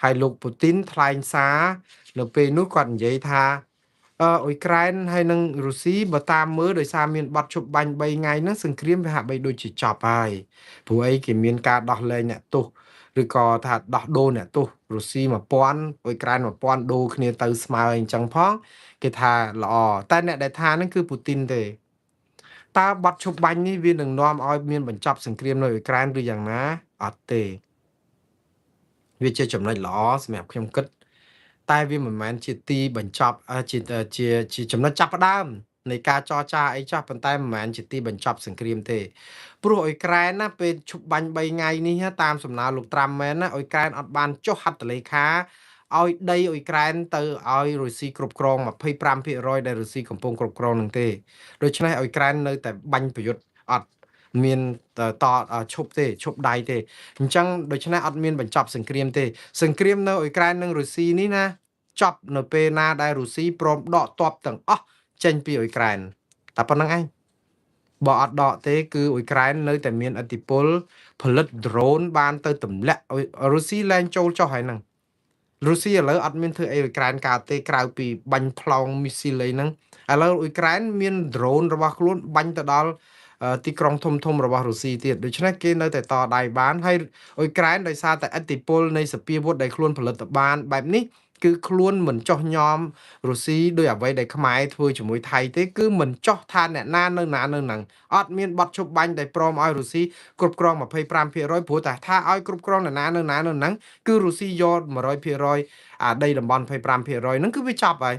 ហើយលោកពូទីនថ្លែងសារនៅពេលនោះគាត់និយាយថាអ៊ុយក្រែនហើយនិងរុស្ស៊ីបើតាមមើលដោយសារមានបាត់ឈប់បាញ់3ថ្ងៃហ្នឹងសង្គ្រាមវាហាក់បីដូចជាចប់ហើយព្រោះអីគេមានការដោះលែងអ្នកទោសឬក៏ថាដោះដូរអ្នកទោសរុស្ស៊ី1000អ៊ុយក្រែន1000ដូរគ្នាទៅស្មើអញ្ចឹងផងគេថាល្អតែអ្នកដែលថាហ្នឹងគឺពូទីនទេតើបាត់ឈប់បាញ់នេះវានឹងនាំឲ្យមានបញ្ចប់សង្គ្រាមនៅអ៊ុយក្រែនឬយ៉ាងណាអត់ទេវាជាចំណុចល្អសម្រាប់ខ្ញុំគិតតែវាមិនមែនជាទីបញ្ចប់ជាចំណុចចាប់ផ្ដើមនៃការចរចាអីចោះប៉ុន្តែមិនមែនជាទីបញ្ចប់សង្គ្រាមទេព្រោះអ៊ុយក្រែនណាពេលឈប់បាញ់3ថ្ងៃនេះតាមសំណើលោកត្រាំមែនណាអ៊ុយក្រែនអត់បានចុះហត្ថលេខាឲ្យដីអ៊ុយក្រែនទៅឲ្យរុស្ស៊ីគ្រប់គ្រង25%ដែលរុស្ស៊ីកំពុងគ្រប់គ្រងនឹងទេដូច្នេះអ៊ុយក្រែននៅតែបាញ់ប្រយុទ្ធអត់មានឈប់ទេឈប់ដៃទេអញ្ចឹងដូច្នេះអត់មានបញ្ចប់សង្គ្រាមទេសង្គ្រាមនៅអ៊ុយក្រែននិងរុស្ស៊ីនេះណាចប់នៅពេលណាដែលរុស្ស៊ីព្រមដកទ័ពទាំងអស់ចេញពីអ៊ុយក្រែនតែប៉ុណ្្នឹងឯងបើអត់ដកទេគឺអ៊ុយក្រែននៅតែមានឥទ្ធិពលផលិត drone បានទៅទម្លាក់រុស្ស៊ីលែងចូលចុះហើយហ្នឹងរុស្ស៊ីឥឡូវអត់មានធ្វើអីអ៊ុយក្រែនកើតទេក្រៅពីបាញ់ផ្លោងមីស៊ីលអីហ្នឹងឥឡូវអ៊ុយក្រែនមាន drone របស់ខ្លួនបាញ់ទៅដល់ទីក្រុងធំរបស់រុស្ស៊ីទៀតដូច្នេះគេនៅតែតដៃបានហើយអ៊ុយក្រែនដោយសារតែឥទ្ធិពលនៃសពាវុធដែលខ្លួនផលិតបានបែបនេះគឺខ្លួនមិនចោះញោមរុស្ស៊ីដោយអ្វីដែលខ្មែរធ្វើជាមួយថៃទេគឺមិនចោះថាអ្នកណានៅហ្នឹងអត់មានបទឈប់បាញ់ដែលព្រមឲ្យរុស្ស៊ីគ្រប់គ្រង25%ព្រោះតែថាឲ្យគ្រប់គ្រងអ្នកណានៅហ្នឹងគឺរុស្ស៊ីយក100%អាដីតំបន់25%ហ្នឹងគឺវាចប់ហើយ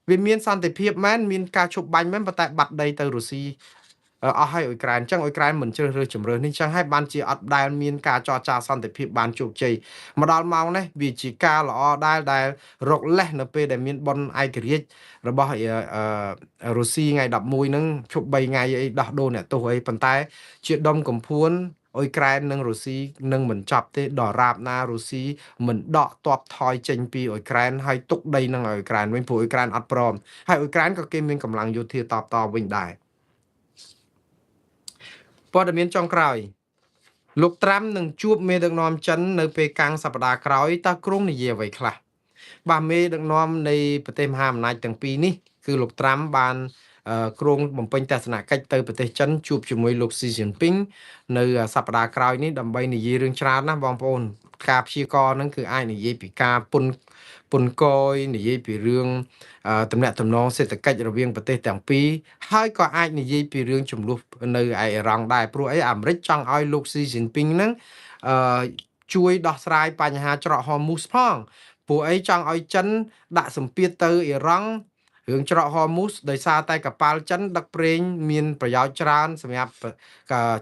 វាមានសន្តិភាពមែនមានការឈប់បាញ់មែនប៉ុន្តែបាត់ដីទៅរុស្ស៊ីអស់ហើយអ៊ុយក្រែនអញ្ចឹងអ៊ុយក្រែនមិនជ្រើសរើសជំរើសនេះអញ្ចឹងហើយបានជាអត់ដែលមានការចរចាសន្តិភាពបានជោគជ័យមកដល់ម៉ោងនេះវាជាការល្អដែលរកលេសនៅពេលដែលមានប៉ុនឯករាជ្យរបស់រុស្ស៊ីថ្ងៃ11ហ្នឹងជប់3ថ្ងៃអីដោះដូរអ្នកទោសអីប៉ុន្តែជាដុំកំភួនអ៊ុយក្រែននិងរុស្ស៊ីនឹងមិនចាប់ទេដរាបណារុស្ស៊ីមិនដកទ័ពថយចេញពីអ៊ុយក្រែនហើយទុកដីនឹងអ៊ុយក្រែនវិញព្រោះអ៊ុយក្រែនអត់ព្រមហើយអ៊ុយក្រែនក៏គេមានកម្លាំងយោធាតបវិញដែរព័ត៌មានចុងក្រោយលោកត្រាំនឹងជួបមេដឹកនាំចិននៅពេលកាំងសប្តាហ៍ក្រោយតើគ្រោងនិយាយអ្វីខ្លះបាទមេដឹកនាំនៃប្រទេសមហាអំណាចទាំងពីរនេះគឺលោកត្រាំបានគ្រោងបំពេញទស្សនកិច្ចទៅប្រទេសចិនជួបជាមួយលោកស៊ីជីនពីងនៅសប្តាហ៍ក្រោយនេះដើម្បីនិយាយរឿងច្រើនណាស់បងប្អូនការព្យាករណ៍ហ្នឹងគឺអាចនិយាយពីការពន្ធកយនិយាយពីរឿងទំនាក់ទំនងសេដ្ឋកិច្ចរវាងប្រទេសទាំងពីរហើយក៏អាចនិយាយពីរឿងចំនួននៅឯអ៊ីរ៉ង់ដែរព្រោះអីអាមេរិកចង់ឲ្យលោកស៊ីជីនពីងហ្នឹងជួយដោះស្រាយបញ្ហាច្រកហ័រមូសផងព្រោះអីចង់ឲ្យចិនដាក់សម្ពាធទៅអ៊ីរ៉ង់រឿងច្រកហ័រមូសដោយសារតែកប៉ាល់ចិនដឹកប្រេងមានប្រយោជន៍ច្រើនសម្រាប់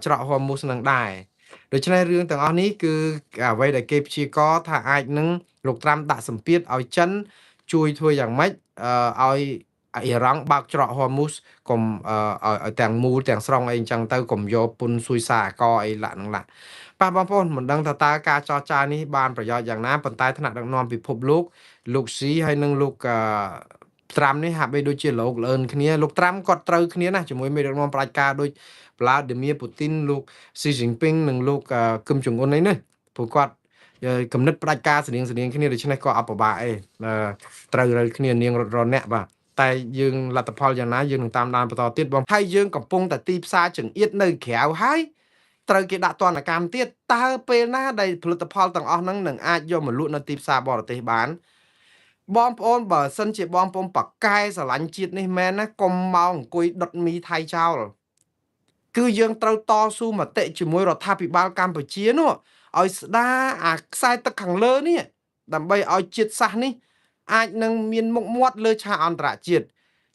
ច្រកហ័រមូសនឹងដែរដូច្នេះរឿងទាំងអស់នេះគឺអ្វីដែលគេព្យាករណ៍ថាអាចនឹងលោកត្រាំដាក់សម្ពាធឲ្យចិនជួយធ្វើយ៉ាងម៉េចឲ្យអ៊ីរ៉ង់បើកច្រកហ័រមូសកុំឲ្យទាំងមូលទាំងស្រុងអីអញ្ចឹងទៅកុំយកពុនស៊ុយសាអកអីឡាក់នឹងឡាក់បាទបងប្អូនមិនដឹងថាតើការចរចានេះបានប្រយោជន៍យ៉ាងណាប៉ុន្តែថ្នាក់ដឹកនាំពិភពលោកស៊ីហើយនិងលោកត្រាំនេះហាក់បីដូចជាលោកលឿនគ្នាលោកត្រាំគាត់ត្រូវគ្នាណាជាមួយមេដឹកនាំផ្ដាច់ការដូចVladimir Putin លោក Xi Jinping និងលោកគឹមចុងអ៊ុនអីនេះព្រោះគាត់គំនិតផ្ដាច់ការស្តៀងគ្នាដូច្នេះក៏អបបាក់ត្រូវគ្នានាងរត់រអ្នកបាទតែយើងលទ្ធផលយ៉ាងណាយើងនឹងតាមដានបន្តទៀតបងហើយយើងកំពុងតែទីផ្សារចង្អៀតនៅក្រៅហើយត្រូវគេដាក់ទណ្ឌកម្មទៀតតើពេលណាដែលផលិតផលទាំងអស់ហ្នឹងនឹងអាចយកមកលក់នៅទីផ្សារបរទេសបានបងប្អូនបើសិនជាបងប្អូនប៉កែស្រឡាញ់ជាតិនេះមែនណាកុំមកអង្គុយដុតមីថៃចោលគឺយើងត្រូវតស៊ូមតិជាមួយរដ្ឋាភិបាលកម្ពុជានោះឲ្យស្ដារអាខ្សែទឹកខាងលើនេះដើម្បីឲ្យជាតិសាសន៍នេះអាចនឹងមានមុខមាត់លើឆាកអន្តរជាតិ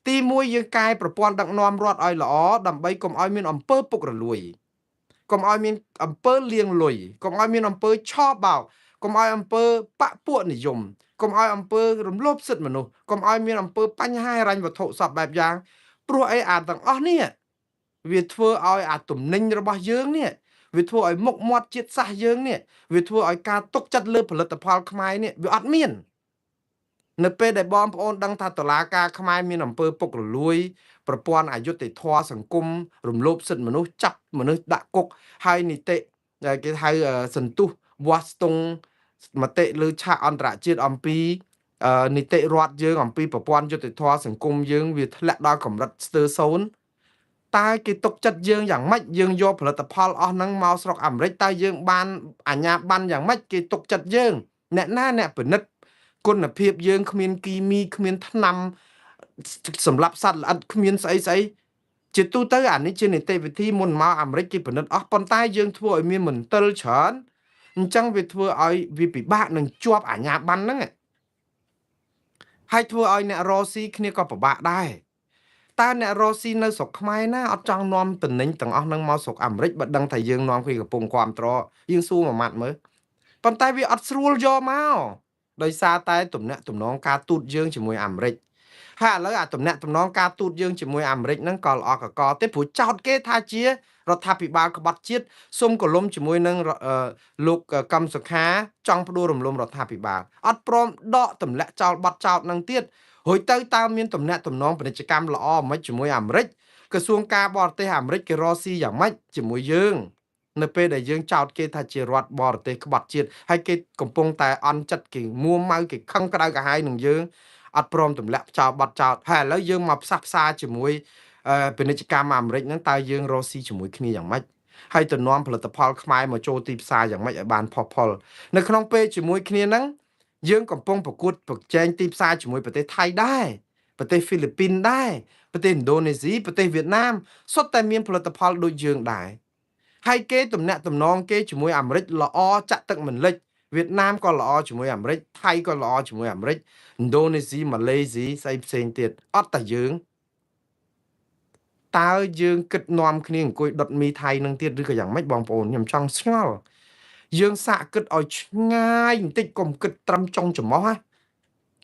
ទី1យើងកែប្រព័ន្ធដឹកនាំរដ្ឋឲ្យល្អដើម្បីកុំឲ្យមានអំពើពុករលួយកុំឲ្យមានអំពើលាងលុយកុំឲ្យមានអំពើឆោបោកកុំឲ្យអំពើបពពួកនិយមកុំឲ្យអំពើរំលោភសិទ្ធិមនុស្សកុំឲ្យមានអំពើបញ្ហាហិរញ្ញវត្ថុសពបែបយ៉ាងព្រោះអីអាទាំងអស់នេះវាធ្វើឲ្យអាទំនិញរបស់យើងនេះវាធ្វើឲ្យមុខមាត់ជាតិសាសន៍យើងនេះវាធ្វើឲ្យការទុកចិត្តលើផលិតផលខ្មែរនេះវាអត់មាននៅពេលដែលបងប្អូនដឹងថាតុលាការខ្មែរមានអំពើពុករលួយប្រព័ន្ធអយុត្តិធម៌សង្គមរំលោភសិទ្ធិមនុស្សចាប់មនុស្សដាក់គុកហើយនីតិគេហៅសន្ទុះវាស់ស្ទង់ មតិលើឆាកអន្តរជាតិអំពីនីតិរដ្ឋយើងអំពីប្រព័ន្ធយុត្តិធម៌សង្គមយើងវាធ្លាក់ដល់កម្រិតស្ទើរសូន្យតើគេទុកចិត្តយើងយ៉ាងម៉េចយើងយកផលិតផលអស់ហ្នឹងមកស្រុកអាមេរិកតើយើងបានអាជ្ញាប័ណ្ណយ៉ាងម៉េចគេទុកចិត្តយើងអ្នកណាអ្នកពិនិត្យគុណភាពយើងគ្មានគីមីគ្មានថ្នាំសម្រាប់សត្វល្អិតគ្មានស្អីស្អីជាទូទៅអានេះជានីតិវិធីមុនមកអាមេរិកគេពិនិត្យអស់ប៉ុន្តែយើងធ្វើឲ្យមានមន្ទិលច្រើនអញ្ចឹងវាធ្វើឲ្យវាពិបាកនឹងជាប់អាជ្ញាប័ណ្ណហ្នឹងហើយធ្វើឲ្យអ្នករកស៊ីគ្នាក៏ពិបាកដែរតើអ្នករកស៊ីនៅស្រុកខ្មែរណាអត់ចង់នាំតំណែងទាំងអស់ហ្នឹងមកស្រុកអាមេរិកបើដឹងថាយើងនាំគ្នាកំពុងគ្រប់គ្រងយើងសួរមួយម៉ាត់មើលប៉ុន្តែវាអត់ស្រួលយកមកដោយសារតែទំនាក់ទំនងការទូតយើងជាមួយអាមេរិកហើយឥឡូវអាទំនាក់ទំនងការទូតយើងជាមួយអាមេរិកហ្នឹងក៏ល្អកកទេព្រោះចោតគេថាជារដ្ឋាភិបាលក្បត់ជាតិសុំកលុំជាមួយនឹងលោកកឹមសុខាចង់ផ្ដួលរំលំរដ្ឋាភិបាលអត់ព្រមដកទម្លាក់ចោលបាត់ចោតនឹងទៀតរួចទៅតើមានទំនាក់ទំនងពាណិជ្ជកម្មល្អមិនជាមួយអាមេរិកក្រសួងការបរទេសអាមេរិកគេរកស៊ីយ៉ាងម៉េចជាមួយយើងនៅពេលដែលយើងចោតគេថាជារដ្ឋបរទេសក្បត់ជាតិហើយគេកំពុងតែអន់ចិត្តគេមួម៉ៅគេខឹងក្តៅក្រហាយនឹងយើងអត់ព្រមទម្លាក់ចោលបាត់ចោតហើយឥឡូវយើងមកផ្សះផ្សាជាមួយពាណិជ្ជកម្មអាមេរិកហ្នឹងតើយើងរកស៊ីជាមួយគ្នាយ៉ាងម៉េចហើយទៅនាំផលិតផលខ្មែរមកចូលទីផ្សារយ៉ាងម៉េចឲ្យបានផុសផុលនៅក្នុងពេលជាមួយគ្នាហ្នឹងយើងកំពុងប្រកួតប្រជែងទីផ្សារជាមួយប្រទេសថៃដែរប្រទេសហ្វីលីពីនដែរប្រទេសឥណ្ឌូនេស៊ីប្រទេសវៀតណាមសុទ្ធតែមានផលិតផលដូចយើងដែរហើយគេទំនាក់ទំនងគេជាមួយអាមេរិកល្អចាក់ទឹកមិនលិចវៀតណាមក៏ល្អជាមួយអាមេរិកថៃក៏ល្អជាមួយអាមេរិកឥណ្ឌូនេស៊ីម៉ាឡេស៊ីស្អីផ្សេងទៀតអត់តែយើងតើយើងគិតនាំគ្នាអង្គុយដុតមីថៃនឹងទៀតឬក៏យ៉ាងម៉េចបងប្អូនខ្ញុំចង់ឆ្ងល់យើងសាកគិតឲ្យឆ្ងាយបន្តិចកុំគិតត្រឹមចុងច្រមុះណា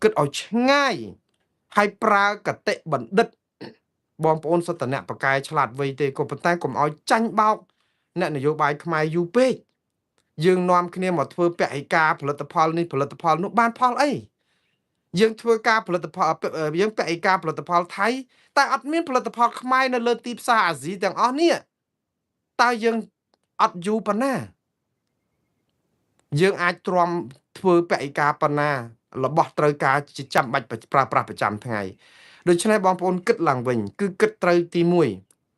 គិតឲ្យឆ្ងាយហើយប្រើកតិបណ្ឌិតបងប្អូនសុទ្ធតែអ្នកប្រកែឆ្លាតវៃទេក៏ប៉ុន្តែកុំឲ្យចាញ់បោកអ្នកនយោបាយខ្មែរយូរពេកយើងនាំគ្នាមកធ្វើពហិការផលិតផលនេះផលិតផលនោះបានផលអីយើងធ្វើការផលិតផលយើងពហិការផលិតផលថៃតែអត់មានផលិតផលខ្មែរនៅលើទីផ្សារអាស៊ីទាំងអស់នេះតើយើងអត់យូរប៉ុណ្ណាយើងអាចទ្រាំធ្វើពហិការប៉ុណ្ណារបស់ត្រូវការជាចាំបាច់ប្រើប្រាស់ប្រចាំថ្ងៃដូច្នេះបងប្អូនគិតឡើងវិញគឺគិតត្រូវទី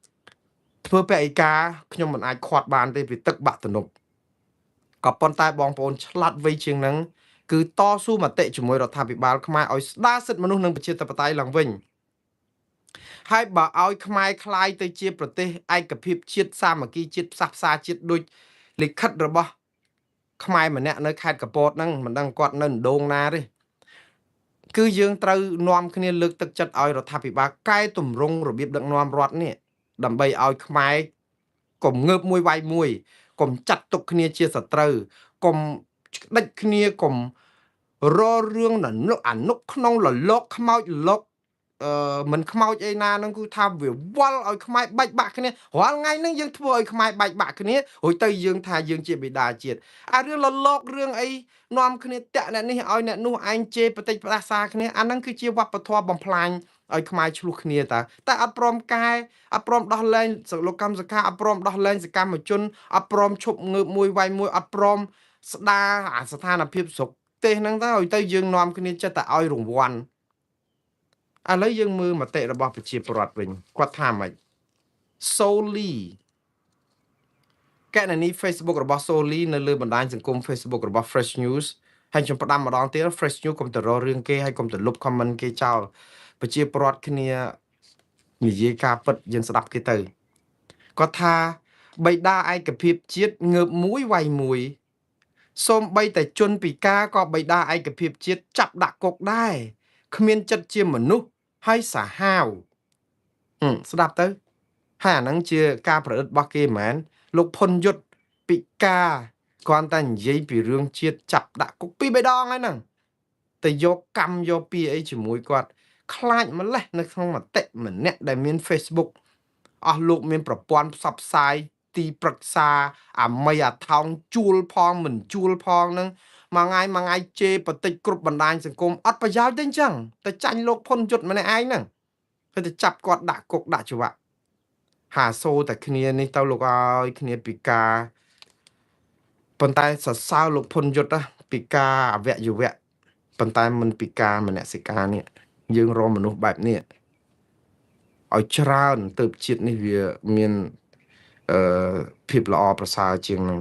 1ធ្វើពហិការខ្ញុំមិនអាចខាត់បានទេពីទឹកបាក់ទំនប់ក៏ប៉ុន្តែបងប្អូនឆ្លាតវៃជាងហ្នឹងគឺតស៊ូមតិជាមួយរដ្ឋាភិបាលខ្មែរឲ្យស្ដារសិទ្ធិមនុស្សនិងប្រជាធិបតេយ្យឡើងវិញហើយបើឲ្យខ្មែរคล้ายទៅជាប្រទេសឯកភាពជាតិសាមគ្គីជាតិផ្សះផ្សាជាតិដូចលិខិតរបស់ខ្មែរម្នាក់នៅខេត្តកពតហ្នឹងមិនដឹងគាត់នៅឥណ្ឌូណាទេគឺយើងត្រូវនាំគ្នាលើកទឹកចិត្តឲ្យរដ្ឋាភិបាលកែតម្រង់របៀបដឹកនាំរដ្ឋនេះដើម្បីឲ្យខ្មែរកុំងើបមួយវាយមួយកុំចាត់ទុកគ្នាជាសត្រូវកុំដេចគ្នាកុំររឿងអនុក្នុងលលកខ្មោចលកមិនខ្មោចអីណាហ្នឹងគឺថាវាវល់ឲ្យខ្មែរបែកបាក់គ្នារាល់ថ្ងៃហ្នឹងយើងធ្វើឲ្យខ្មែរបែកបាក់គ្នារួចទៅយើងថាយើងជាបិតាជាតិអារឿងលលករឿងអីនាំគ្នាតាក់អ្នកនេះឲ្យអ្នកនោះឯងជេរបតិចផ្ដាសាគ្នាអាហ្នឹងគឺជាវប្បធម៌បំផ្លាញឲ្យខ្មែរឆ្លោះគ្នាតែអត់ព្រមកែអត់ព្រមដោះលែងលោកកម្មសខាអត់ព្រមដោះលែងសកម្មជនអត់ព្រមឈប់ងើបមួយវាយមួយអត់ព្រមស្ដារអាស្ថានភាពស្រុកទេសហ្នឹងទៅឲ្យទៅយើងនាំគ្នាចិត្តតែឲ្យរង្វាន់ឥឡូវយើងមើលមតិរបស់ប្រជាពលរដ្ឋវិញគាត់ថាម៉េចសូលីកណនី Facebook របស់សូលីនៅលើបណ្ដាញសង្គម Facebook របស់ Fresh News ហើយខ្ញុំផ្ដាំម្ដងទៀត Fresh News កុំទៅរករឿងគេហើយកុំទៅលុប comment គេចោលប្រជាពលរដ្ឋគ្នានិយាយការពិតយើងស្ដាប់គេទៅគាត់ថាបិតាឯកភាពជាតិងើបមួយវាយមួយសូម្បីតែជនពិការក៏បិតាឯកភាពជាតិចាប់ដាក់គុកដែរគ្មានចិត្តជាមនុស្សហើយសាហាវស្ដាប់ទៅហើយអាហ្នឹងជាការប្រឌិតរបស់គេមែនលោកផុនយុទ្ធពិការគ្រាន់តែនិយាយពីរឿងជាតិចាប់ដាក់គុក2 3 ដងហើយហ្នឹងតែយកកម្មយកពីអីជាមួយគាត់ខ្លាចម្លេះនៅក្នុងមតិម្នាក់ដែលមាន Facebook អស់លោកមានប្រព័ន្ធផ្សព្វផ្សាយទីប្រឹក្សាអាមីអាថោងជួលផងមិនជួលផងហ្នឹងមួយថ្ងៃជេរបតិចគ្រប់បណ្ដាញសង្គមអត់ប្រយោជន៍ទេអញ្ចឹងតែចាញ់លោកផុនយុទ្ធម្នាក់ឯងហ្នឹងហើយទៅចាប់គាត់ដាក់គុកដាក់ច្បាប់ហាសូតែគ្នានេះទៅលោកឲ្យគ្នាពិការប៉ុន្តែសរសើរលោកផុនយុទ្ធ ពីការអវយវៈប៉ុន្តែមិនពីការមនសិការនេះយើងរកមនុស្សបែបនេះឲ្យច្រើនទើបជាតិនេះវាមានអឺភាពល្អប្រសើរជាងនឹង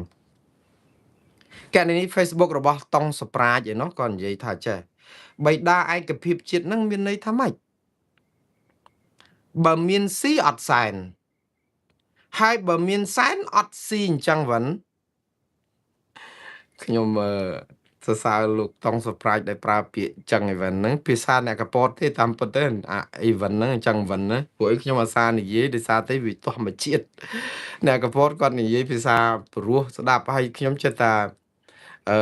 កណនី Facebook របស់តុងសប្រាជឯនោះក៏និយាយថាចេះបិតាឯកភាពជាតិនឹងមានន័យថាម៉េចបើមានស៊ីអត់សែនហើយបើមានសែនអត់ស៊ីអញ្ចឹងវិញខ្ញុំសរសើរលោកតុងសប្រាជដែលប្រើពាក្យចឹងអីវិញហ្នឹងភាសាអ្នកកពតទេតាមពិតទេអីវិញហ្នឹងអញ្ចឹងវិញណាព្រោះខ្ញុំអាសានិយាយដោយសារតែវាធម្មជាតិអ្នកកពតគាត់និយាយភាសាព្រោះស្ដាប់ហើយខ្ញុំចិត្តថាអឺ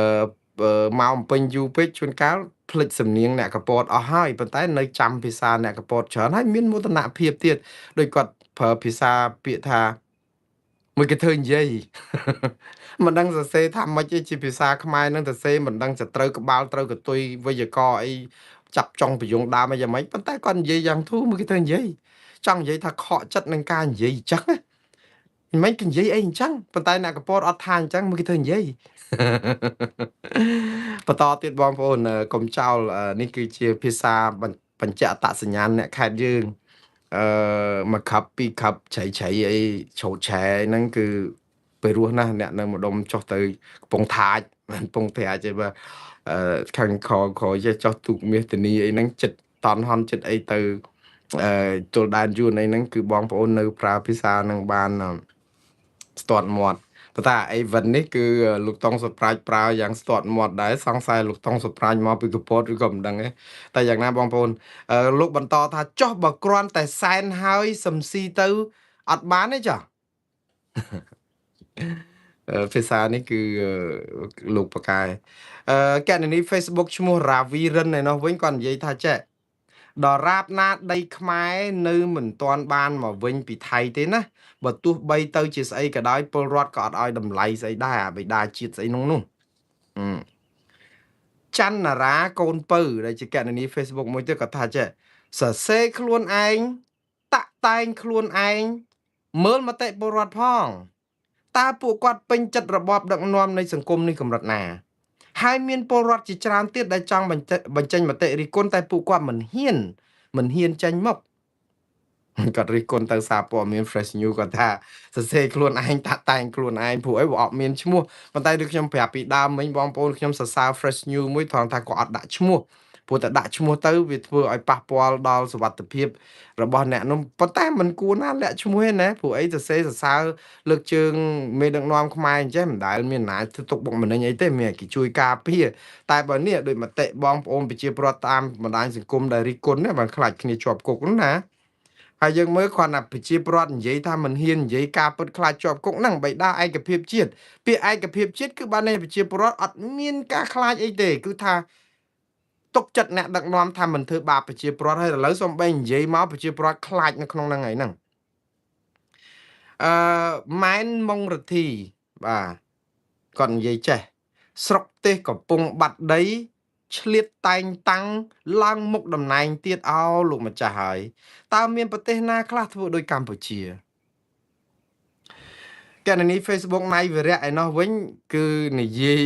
មកអំពេញយូរពេកជួនកាលផ្លិចសំនៀងអ្នកកពតអស់ហើយប៉ុន្តែនៅចាំភាសាអ្នកកពតច្រើនហើយមានមោទនភាពទៀតដោយគាត់ប្រើភាសាពាក្យថាមួយគេធ្វើនិយាយមិនដឹងសរសេរថាម៉េចទេជាភាសាខ្មែរនឹងសរសេរមិនដឹងจะត្រូវក្បាលត្រូវកតុយវេយ្យាករណ៍អីចាប់ចុងប្រយោងដើមអីយ៉ាងម៉េចប៉ុន្តែគាត់និយាយយ៉ាងធូរមួយគេធ្វើនិយាយចង់និយាយថាខកចិត្តនឹងការនិយាយអញ្ចឹងណាមិនគេនិយាយអីអញ្ចឹងប៉ុន្តែអ្នកកពតអត់ថាអញ្ចឹងមួយគេធ្វើនិយាយបន្តទៀតបងប្អូនកុំចោលនេះគឺជាភាសាបញ្ជាក់អត្តសញ្ញាណអ្នកខេត្តយើងមួយខាប់ពីរខាប់ច្រៃអីឆោតឆែហ្នឹងគឺពេលរស់ណាស់អ្នកនៅម្ដុំចុះទៅកំពង់ថាចមិនកំពង់ថាចទេបាទខាងខចេះចុះទូកមាសធានីអីហ្នឹងចិត្តតន់ហន់ចិត្តអីទៅទល់ដែនយួនអីហ្នឹងគឺបងប្អូននៅប្រើភាសានឹងបានស្ទាត់មាត់ប៉ុន្តែអីវិននេះគឺលោកតុងសុប្រាជប្រើយ៉ាងស្ទាត់មាត់ដែរសង្ស័យលោកតុងសុប្រាជមកពីកពតឬក៏មិនដឹងទេតែយ៉ាងណាបងប្អូនលោកបន្តថាចោះបើគ្រាន់តែសែនហើយសំស៊ីទៅអត់បានទេចាភាសានេះគឺលោកបកែកណនី Facebook ឈ្មោះ Ravi Rin ឯនោះវិញគាត់និយាយថាចេះដល់រាបណាដីខ្មែរនៅមិនទាន់បានមកវិញពីថៃទេណាបើទោះបីទៅជាស្អីក៏ដោយពលរដ្ឋក៏អត់ឲ្យតម្លៃស្អីដែរអាបិតាជាតិស្អីនោះច័ន្ទនារាកូនពៅដែលជាកណនី Facebook មួយទៀតក៏ថាចេះសរសេរខ្លួនឯងតាក់តែងខ្លួនឯងមើលមតិពលរដ្ឋផងតើពួកគាត់ពេញចិត្តរបបដឹកនាំនៃសង្គមនេះកម្រិតណាហើយមានពលរដ្ឋជាច្រើនទៀតដែលចង់បញ្ចេញមតិរិះគន់តែពួកគាត់មិនហ៊ានចេញមកគាត់រិះគន់ទៅសារព័ត៌មាន Fresh News គាត់ថាសរសេរខ្លួនឯងតាក់តែងខ្លួនឯងព្រោះអីវាអត់មានឈ្មោះប៉ុន្តែដូចខ្ញុំប្រាប់ពីដើមមិញបងប្អូនខ្ញុំសរសើរ Fresh News មួយត្រង់ថាគាត់អត់ដាក់ឈ្មោះព្រោះតែដាក់ឈ្មោះទៅវាធ្វើឲ្យប៉ះពាល់ដល់សុវត្ថិភាពរបស់អ្នកនោះប៉ុន្តែមិនគួរណាលាក់ឈ្មោះទេណាព្រោះអីសរសើរលើកជើងមេដឹកនាំខ្មែរអញ្ចឹងមិនដែលមានណាធ្វើទុកបុកម្នេញអីទេមានគេជួយការពារតែបើនេះដោយមតិបងប្អូនប្រជាពលរដ្ឋតាមបណ្ដាញសង្គមដែលរិះគន់បានខ្លាចគ្នាជាប់គុកនោះណាហើយយើងមើលគ្រាន់តែប្រជាពលរដ្ឋនិយាយថាមិនហ៊ាននិយាយការពិតខ្លាចជាប់គុកហ្នឹងបិតាឯកភាពជាតិពាក្យឯកភាពជាតិគឺបានន័យប្រជាពលរដ្ឋអត់មានការខ្លាចអីទេគឺថាទុកចិត្តអ្នកដឹកនាំថាមិនធ្វើបាបប្រជាពលរដ្ឋហើយឥឡូវសំបីនិយាយមកប្រជាពលរដ្ឋខ្លាចនៅក្នុងហ្នឹងហើយហ្នឹងម៉ែនម៉ុងរទ្ធីបាទគាត់និយាយចេះស្រុកទេសកំពុងបាត់ដីឆ្លៀតតែងតាំងឡើងមុខតំណែងទៀតអោលោកម្ចាស់ហើយតើមានប្រទេសណាខ្លះធ្វើដូចកម្ពុជាកណនី Facebook ណៃវិរៈឯនោះវិញគឺនិយាយ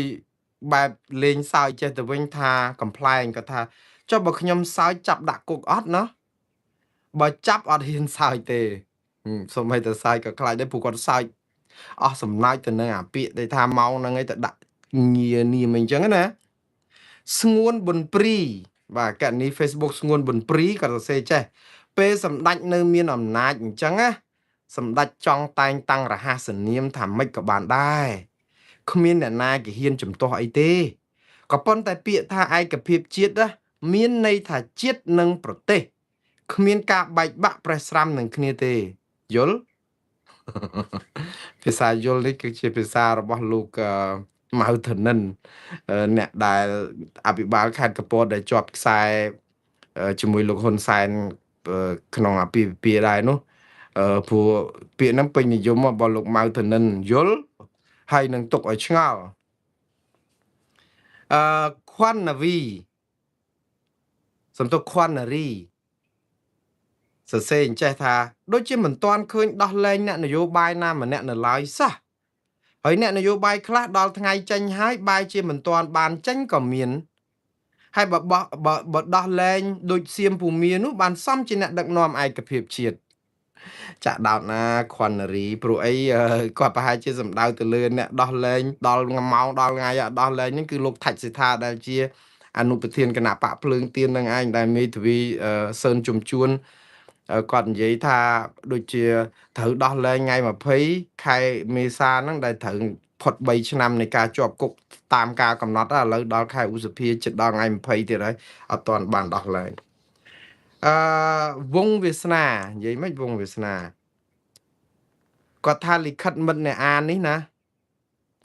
បែបលេងសើចចេះទៅវិញថាកំ pl ែងគាត់ថាចុះបើខ្ញុំសើចចាប់ដាក់គុកអត់ណាបើចាប់អត់ហ៊ានសើចទេសូម្បីតែសើចក៏ខ្លាចដែរព្រោះគាត់សើចអស់សំណើចទៅនឹងអាពាក្យដែលថាម៉ោងហ្នឹងឯងទៅដាក់ងារនាមអីចឹងណាស្ងួនប៊ុនព្រីបាទកណនី Facebook ស្ងួនប៊ុនព្រីក៏សរសេរចេះពេលសម្ដេចនៅមានអំណាចអញ្ចឹងណាសម្ដេចចង់តែងតាំងរហស្សនាមថាម៉េចក៏បានដែរគ្មានអ្នកណាគេហ៊ានជំទាស់អីទេក៏ប៉ុន្តែពាក្យថាឯកភាពជាតិណាមានន័យថាជាតិនិងប្រទេសគ្មានការបែកបាក់ប្រេះស្រាំនឹងគ្នាទេយល់ភាសាយល់នេះគឺជាភាសារបស់លោកម៉ៅធនិនអ្នកដែលអភិបាលខេត្តកពតដែលជាប់ខ្សែជាមួយលោកហ៊ុនសែនក្នុងអាពាហ៍ពិពាហ៍ដែរនោះព្រោះពាក្យហ្នឹងពេញនិយមរបស់លោកម៉ៅធនិនយល់ហើយនឹងទុកឲ្យឆ្ងល់ខွန်ណាវីសំទុកខွန်ណារីសរសេរអញ្ចេះថាដូចជាមិនទាន់ឃើញដោះលែងអ្នកនយោបាយណាម្នាក់នៅឡើយសោះ ហើយអ្នកនយោបាយខ្លះដល់ថ្ងៃចេញហើយបែរជាមិនទាន់បានចេញក៏មានហើយបើដោះលែងដូចសៀមភូមានោះបានសំជាអ្នកដឹកនាំឯកភាពជាតិចាក់ដោតណាខុននារីព្រោះអីគាត់ប្រហែលជាសំដៅទៅលើអ្នកដោះលែងដល់ម៉ោងដល់ថ្ងៃដោះលែងហ្នឹងគឺលោកថាច់សិដ្ឋាដែលជាអនុប្រធានគណៈបកភ្លើងទៀននឹងឯងដែលមេធាវីសឿនជំជួនគាត់និយាយថាដូចជាត្រូវដោះលែងថ្ងៃ20ខែមេសាហ្នឹងដែលត្រូវផុត3ឆ្នាំនៃការជាប់គុកតាមការកំណត់ឥឡូវដល់ខែឧសភាជិតដល់ថ្ងៃ20ទៀតហើយអត់ទាន់បានដោះលែងអឺវងវាសនានិយាយមិនវងវាសនាគាត់ថាលិខិតមិត្តអ្នកអាននេះណា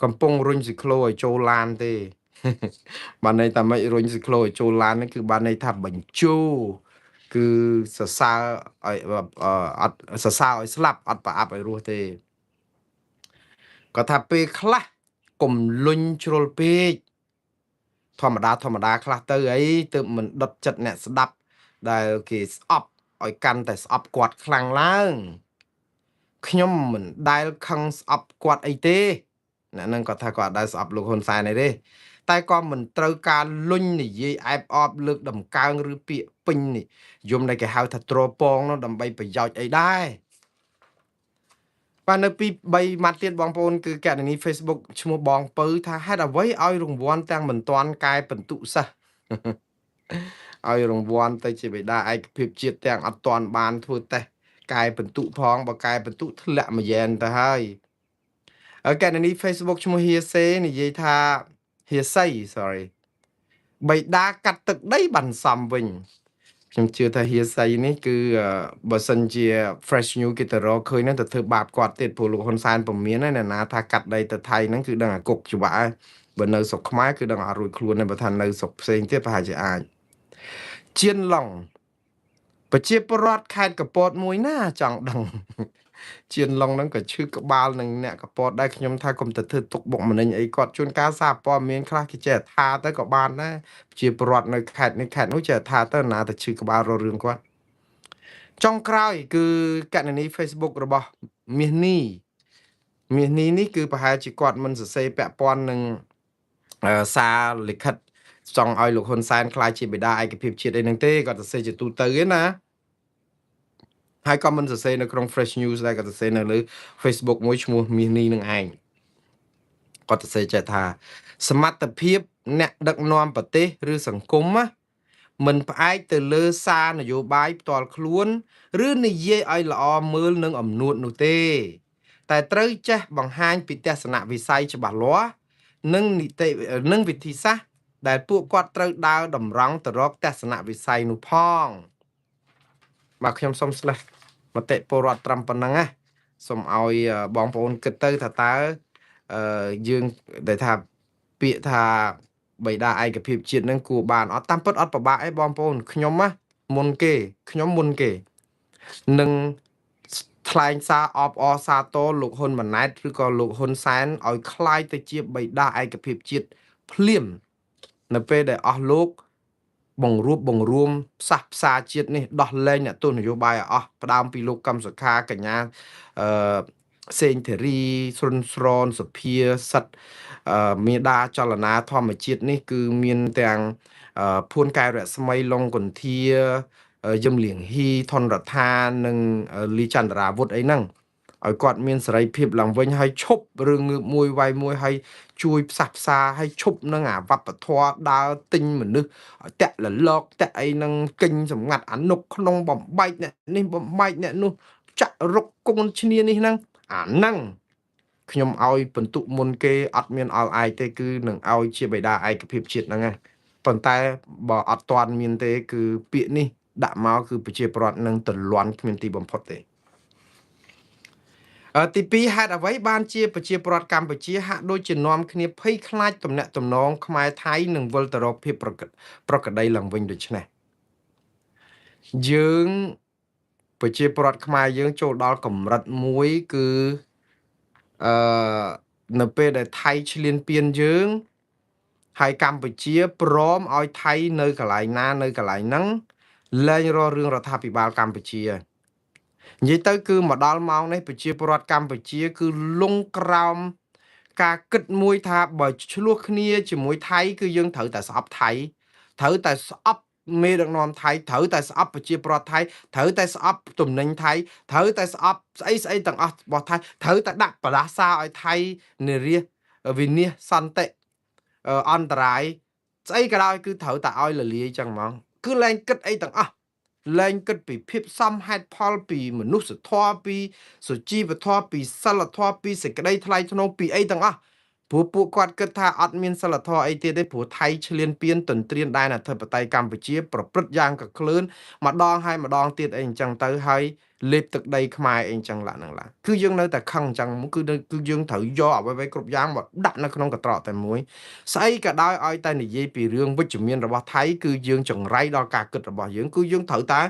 កំពុងរុញស៊ីក្លូឲ្យចូលឡានទេបានន័យថាមិនរុញស៊ីក្លូឲ្យចូលឡាននេះគឺបានន័យថាបញ្ជូគឺសរសើរឲ្យអត់សរសើរឲ្យស្លាប់អត់ប្រអាប់ឲ្យរស់ទេគាត់ថាពេលខ្លះកុំលុញជ្រុលពេកធម្មតាខ្លះទៅអីទើបមិនដុតចិត្តអ្នកស្ដាប់ដែលគេស្អប់ឲ្យកាន់តែស្អប់គាត់ខ្លាំងឡើងខ្ញុំមិនដែលខឹងស្អប់គាត់អីទេអ្នកនឹងគាត់ថាគាត់ដែលស្អប់លោកហ៊ុនសែនអីទេតែក៏មិនត្រូវការលុញនិយាយអែបអបលើកដំកើងឬពាក្យពេញនេះយមដែលគេហៅថាត្រពងនោះដើម្បីប្រយោជន៍អីដែរបាទនៅពី3ម៉ាត់ទៀតបងប្អូនគឺកណនី Facebook ឈ្មោះបងពៅថាហេតុអ្វីឲ្យរង្វាន់ទាំងមិនទាន់កែបន្ទុសិស្សឲ្យរង្វាន់ទៅជាបិតាឯកភាពជាតិទាំងអត់ទាន់បានធ្វើតេស្តកែបន្ទុផងបើកែបន្ទុធ្លាក់មួយយ៉ែនទៅហើយកណនី Facebook ឈ្មោះហៀសេនិយាយថាហៀសី sorry បិតាកាត់ទឹកដីបានសំវិញខ្ញុំជឿថាហៀសីនេះគឺបើសិនជា fresh new គេទៅរកឃើញហ្នឹងទៅធ្វើបាបគាត់ទៀតព្រោះលោកហ៊ុនសែនពុំមានណាណាថាកាត់ដីទៅថៃហ្នឹងគឺដឹងអាគុកច្បាស់បើនៅស្រុកខ្មែរគឺដឹងអត់រួចខ្លួនទេបើថានៅស្រុកផ្សេងទៀតប្រហែលជាអាចជៀនឡុងប្រជាពលរដ្ឋខេត្តកពតមួយណាចង់ដឹងជៀនឡុងហ្នឹងក៏ឈឺក្បាលនឹងអ្នកកពតដែរខ្ញុំថាកុំទៅធ្វើទុកបុកម្នេញអីគាត់ជួនកាលសារព័ត៌មានខ្លះគេចេះថាទៅក៏បានដែរប្រជាពលរដ្ឋនៅខេត្តនេះខេត្តនោះចេះថាទៅណាទៅឈឺក្បាលរករឿងគាត់ចុងក្រោយគឺកណនី Facebook របស់មាសនេះនេះគឺប្រហែលជាគាត់មិនសរសេរពាក់ព័ន្ធនឹងសារលិខិតចង់ឲ្យលោកហ៊ុនសែនខ្លាចជាបិតាឯកភាពជាតិអីហ្នឹងទេគាត់សរសេរជាទូទៅឯណាហើយក៏មិនសរសេរនៅក្នុង Fresh News ដែរគាត់សរសេរនៅលើ Facebook មួយឈ្មោះមាសនេះនឹងឯងគាត់សរសេរចេះថាសមត្ថភាពអ្នកដឹកនាំប្រទេសឬសង្គមណាមិនផ្អែកទៅលើសារនយោបាយផ្ទាល់ខ្លួនឬនិយាយឲ្យល្អមើលនឹងអំនួតនោះទេតែត្រូវចេះបង្ហាញពីទស្សនវិស័យច្បាស់លាស់និងវិធីសាស្ត្រដែលពួកគាត់ត្រូវដើរតម្រង់ទៅរកទស្សនវិស័យនោះផងបាទខ្ញុំសូមស្លេះមតិពលរដ្ឋត្រឹមប៉ុណ្ណឹងណាសូមឲ្យបងប្អូនគិតទៅថាតើយើងដែលថាពាក្យថាបិតាឯកភាពជាតិនឹងគួរបានអត់តាមពិតអត់ពិបាកអីបងប្អូនខ្ញុំណាខ្ញុំមុនគេនឹងថ្លែងសារអបអរសាទរលោកហ៊ុនម៉ាណែតឬក៏លោកហ៊ុនសែនឲ្យคล้ายទៅជាបិតាឯកភាពជាតិភ្លាមនៅពេលដែលអស់លោកបង្រួបបង្រួមផ្សះផ្សាជាតិនេះដោះលែងអ្នកទស្សនយោបាយឲ្យអស់ផ្ដើមពីលោកកឹមសុខាកញ្ញាសេងធារីសុនស្រនសុភាសិទ្ធមេដាចលនាធម្មជាតិនេះគឺមានទាំងភួនកែវរស្មីឡុងកុន្ធាយឹមលៀងហ៊ីថនរដ្ឋានិងលីចន្ទរាវុធអីហ្នឹងឲ្យគាត់មានសេរីភាពឡើងវិញហើយឈប់រឿងងើបមួយវាយមួយហើយជួយផ្សះផ្សាឲ្យឈប់នឹងអាវប្បធម៌ដើរទិញមនុស្សតាក់លលកតាក់អីនឹងកិញសម្ងាត់អនុក្នុងបំបែកអ្នកនេះបំបែកអ្នកនោះចាក់រុកកូនឈ្នានេះហ្នឹងអាហ្នឹងខ្ញុំឲ្យបន្ទុកមុនគេអត់មានអល់ឯកទេគឺនឹងឲ្យជាបិតាឯកភាពជាតិហ្នឹងប៉ុន្តែបើអត់ទាន់មានទេគឺពាក្យនេះដាក់មកគឺប្រជាប្រដ្ឋនឹងទលាន់គ្មានទីបំផុតទេទី2ហេតុអ្វីបានជាប្រជាពលរដ្ឋកម្ពុជាហាក់ដូចជានាំគ្នាភ័យខ្លាចទំនាក់ទំនងខ្មែរថៃនឹងវិលទៅរកភាពប្រក្រតីឡើងវិញដូច្នេះយើងប្រជាពលរដ្ឋខ្មែរយើងចូលដល់កម្រិតមួយគឺនៅពេលដែលថៃឈ្លានពានយើងហើយកម្ពុជាព្រមឲ្យថៃនៅកន្លែងណានៅកន្លែងហ្នឹងលែងរករឿងរដ្ឋាភិបាលកម្ពុជានិយាយទៅគឺមកដល់ម៉ោងនេះប្រជាពលរដ្ឋកម្ពុជាគឺលងក្រោម ការគិតមួយថាបើឆ្លោះគ្នាជាមួយថៃគឺយើងត្រូវតែស្អប់ថៃត្រូវតែស្អប់មេដឹកនាំថៃត្រូវតែស្អប់ប្រជាប្រដ្ឋថៃត្រូវតែស្អប់ទំនិញថៃត្រូវតែស្អប់ស្អីទាំងអស់របស់ថៃត្រូវតែដាក់បដាសាឲ្យថៃនារាវិនិច្ឆ័យសន្តិអន្តរាយស្អីក៏ដោយគឺត្រូវតែឲ្យលលាយចឹងហ្មងគឺលែងគិតអីទាំងអស់លែងគិតពីភាពសមហេតុផលពីមនុស្សធម៌ពីសុជីវធម៌ពីសិលធម៌ពីសេចក្តីថ្លៃថ្នូរពីអីទាំងអស់ព្រោះពួកគាត់គិតថាអត់មានសិលធម៌អីទៀតទេព្រោះថៃឈ្លានពានទន្ទ្រានដែនអធិបតេយ្យកម្ពុជាប្រព្រឹត្តយ៉ាងកក្លឿនម្ដងហើយម្ដងទៀតអីអញ្ចឹងទៅហើយលេបទឹកដីខ្មែរអីអញ្ចឹងឡាហ្នឹងឡាគឺយើងនៅតែខឹងអញ្ចឹងគឺយើងត្រូវយកអ្វីៗគ្រប់យ៉ាងមកដាក់នៅក្នុងកត្រកតែមួយស្អីក៏ដោយឲ្យតែនិយាយពីរឿងវិជ្ជមានរបស់ថៃគឺយើងចង្រៃដល់ការគិតរបស់យើងគឺយើងត្រូវតែ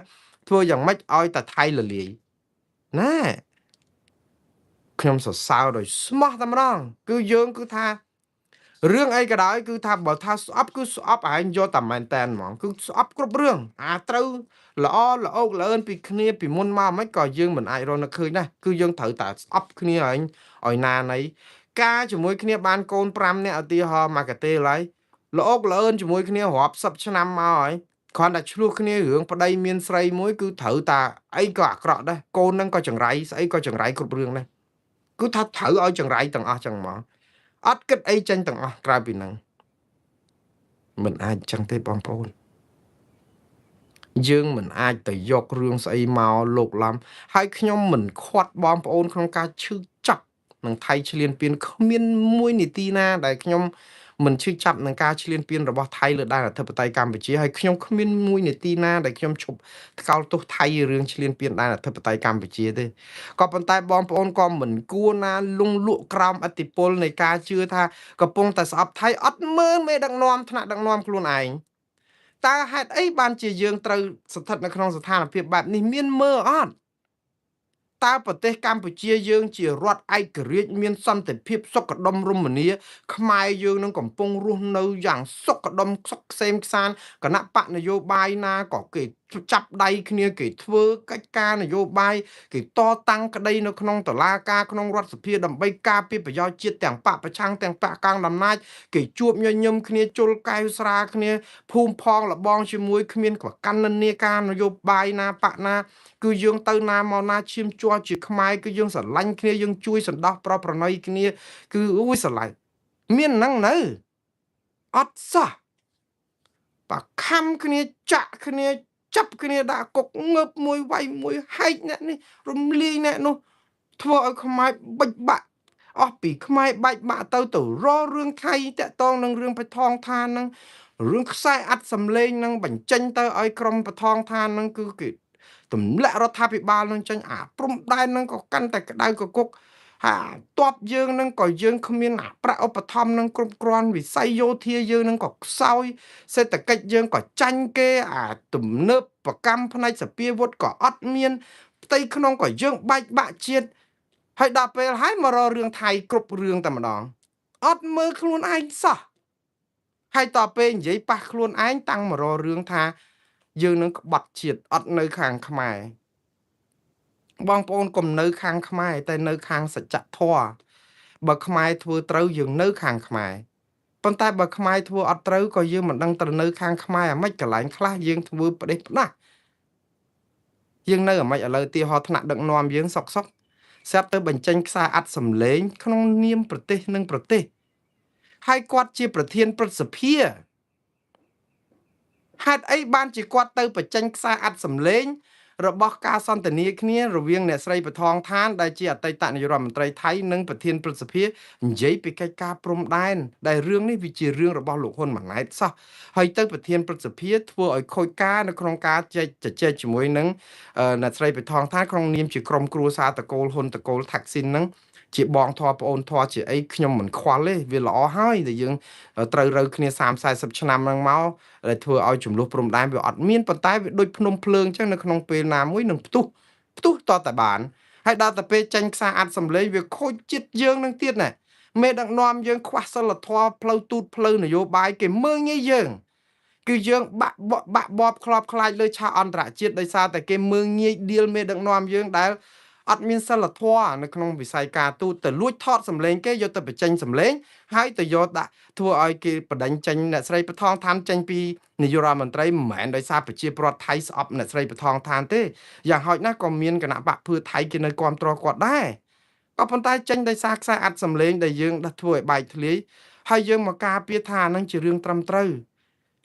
ធ្វើយ៉ាងម៉េចឲ្យតែថៃលលាយណាខ្ញុំសរសើរដោយស្មោះតែម្ដងគឺយើងគឺថារឿងអីក៏ដោយគឺថាបើថាស្អប់គឺស្អប់ឯងយកតែមែនតែនហ្មងគឺស្អប់គ្រប់រឿងត្រូវល្អល្អោកល្អឿនពីគ្នាពីមុនមកមិនក៏យើងមិនអាចរកនឹកឃើញដែរគឺយើងត្រូវតែស្អប់គ្នាឯងឲ្យណាណីការជាមួយគ្នាបានកូន5នាក់ឧទាហរណ៍មកកាទេឡើយល្អោកល្អឿនជាមួយគ្នារាប់សិបឆ្នាំមកហើយគ្រាន់តែឆ្លោះគ្នារឿងប្តីមានស្រីមួយគឺត្រូវតាអីក៏អាក្រក់ដែរកូននឹងក៏ចង្រៃស្អីក៏ចង្រៃគ្រប់រឿងដែរគឺថាត្រូវឲ្យចង្រៃទាំងអស់ចឹងហ្មងអត់គិតអីចេញទាំងអស់ក្រៅពីហ្នឹងមិនអាចចឹងទេបងប្អូនយើងមិនអាចទៅយករឿងស្អីមកលោកឡំហើយខ្ញុំមិនខាត់បងប្អូនក្នុងការឈឺចាប់នឹងថៃឈ្លានពានគ្មានមួយនីតិណាដែលខ្ញុំមិនឈឺចាប់នឹងការឈ្លានពានរបស់ថៃលើដែនអធិបតេយ្យកម្ពុជាហើយខ្ញុំគ្មានមួយនីតិណាដែលខ្ញុំឈប់ថ្កោលទោសថៃរឿងឈ្លានពានដែនអធិបតេយ្យកម្ពុជាទេក៏ប៉ុន្តែបងប្អូនក៏មិនគួរណាលងលក់ក្រោមអធិពលនៃការជឿថាកំពុងតែស្អប់ថៃអត់មើលមេដឹកនាំថ្នាក់ដឹកនាំខ្លួនឯងតើហេតុអីបានជាយើងត្រូវស្ថិតនៅក្នុងស្ថានភាពបែបនេះមានមើលអត់តើប្រទេសកម្ពុជាយើងជារដ្ឋឯករាជ្យមានសន្តិភាពសុខដុមរមនាខ្មែរយើងនឹងកំពុងរស់នៅយ៉ាងសុខដុមសុខក្សេមក្សាន្តគណៈបកនយោបាយណាក៏គេចាប់ដៃគ្នាគេធ្វើកិច្ចការនយោបាយគេតតាំងក្តីនៅក្នុងតុលាការក្នុងរដ្ឋសភាដើម្បីការពារប្រយោជន៍ជាតិទាំងបកប្រឆាំងទាំងបកកណ្ដាលអំណាចគេជួបញញឹមគ្នាជុលកែវស្រាគ្នាភូមិផងលបងជាមួយគ្មានប្រកាន់និន្នាការនយោបាយណាបកណាគឺយើងទៅណាមកណាឈាមជ័រជាខ្មែរគឺយើងស្រឡាញ់គ្នាយើងជួយសន្តោសប្រណីគ្នាគឺអូយស្រឡាញ់មានហ្នឹងនៅអត់សោះបើខំគ្នាចាក់គ្នាចាប់គ្នាដាក់គុកងើបមួយវាយមួយហែកអ្នកនេះរំលាយអ្នកនោះធ្វើឲ្យខ្មែរបិចបាក់អស់ពីខ្មែរបែកបាក់ទៅររឿងថៃតាក់តងនឹងរឿងបថងឋានហ្នឹងរឿងខ្សែអាត់សំលេងហ្នឹងបញ្ចេញទៅឲ្យក្រុមបថងឋានហ្នឹងគឺគេទម្លាក់រដ្ឋាភិបាលនឹងចេញព្រំដែននឹងក៏កាន់តែក្តៅកគុកតបយើងនឹងក៏យើងគ្មានប្រាក់ឧបត្ថម្ភនឹងគ្រប់គ្រាន់វិស័យយោធាយើងនឹងក៏ខ្សោយសេដ្ឋកិច្ចយើងក៏ចាញ់គេទំនើបប្រកម្មផ្នែកសពាវុធក៏អត់មានផ្ទៃក្នុងក៏យើងបែកបាក់ជាតិហើយដល់ពេលហើយមករករឿងថៃគ្រប់រឿងតែម្ដងអត់មើលខ្លួនឯងសោះហើយតពេលនិយាយប៉ះខ្លួនឯងតាំងមករករឿងថាយើងនឹងក្បត់ជាតិអត់នៅខាងខ្មែរបងប្អូនកុំនៅខាងខ្មែរតែនៅខាងសច្ចធម៌បើខ្មែរធ្វើត្រូវយើងនៅខាងខ្មែរប៉ុន្តែបើខ្មែរធ្វើអត់ត្រូវក៏យើងមិនដឹងត្រូវនៅខាងខ្មែរអាម៉េចកន្លែងខ្លះយើងធ្វើផ្ដេសផ្ដាស់យើងនៅអាម៉េចឥឡូវទីហោថ្នាក់ដឹកនាំយើងសុកស្រាប់ទៅបញ្ចេញខ្សែអាត់សម្លេងក្នុងនាមប្រទេសនិងប្រទេសហើយគាត់ជាប្រធានព្រឹទ្ធសភាហេតុអីបានជាគាត់ទៅបញ្ចេញខ្សែអាត់សម្លេងរបស់ការសន្ទនាគ្នារវាងអ្នកស្រីបថងឋានដែលជាអតីតនាយករដ្ឋមន្ត្រីថៃនិងប្រធានព្រឹទ្ធសភានិយាយពីកិច្ចការព្រំដែនដែលរឿងនេះវាជារឿងរបស់លោកហ៊ុនម៉ាណែតសោះហើយទៅប្រធានព្រឹទ្ធសភាធ្វើឲ្យខូចការនៅក្នុងការជជែកជាមួយនឹងអ្នកស្រីបថងឋានក្នុងនាមជាក្រុមគ្រួសារតកូលហ៊ុនតកូលថាក់ស៊ីននឹងជាបងធွာប្អូនធွာជាអីខ្ញុំមិនខ្វល់ទេវាល្អហើយដែលយើងត្រូវរើគ្នា30-40ឆ្នាំហ្នឹងមកដែលធ្វើឲ្យចំនួនព្រំដែនវាអត់មានប៉ុន្តែវាដូចភ្នំភ្លើងអញ្ចឹងនៅក្នុងពេលណាមួយនឹងផ្ទុះតតែបានហើយដល់តែពេលចាញ់ខ្សែអាត់សម្លេងវាខូចចិត្តយើងនឹងទៀតណាមេដឹកនាំយើងខ្វះសិលធម៌ផ្លូវទូតផ្លូវនយោបាយគេមើងងាយយើងគឺយើងបាក់បបខ្លោបខ្លាចលើឆាកអន្តរជាតិដោយសារតែគេមើងងាយឌីលមេដឹកនាំយើងដែល អត់មានសិលធម៌នៅក្នុងវិស័យការទូតទៅលួចថតសម្លេងគេយកទៅបញ្ចេញសម្លេងហើយទៅយកដាក់ធ្វើឲ្យគេបដិញ្ញចេញអ្នកស្រីបថងឋានចេញពីនាយករដ្ឋមន្ត្រីមិនមែនដោយសារប្រជាពលរដ្ឋថៃស្អប់អ្នកស្រីបថងឋានទេយ៉ាងហោចណាស់ក៏មានគណៈបកភឿថៃគេនៅគ្រប់គ្រងគាត់ដែរក៏ប៉ុន្តែចេញដោយសារខ្សែអត្ថសម្លេងដែលយើងដាក់ធ្វើឲ្យបែកធ្លាយហើយយើងមកការពារថានឹងជារឿងត្រឹមត្រូវ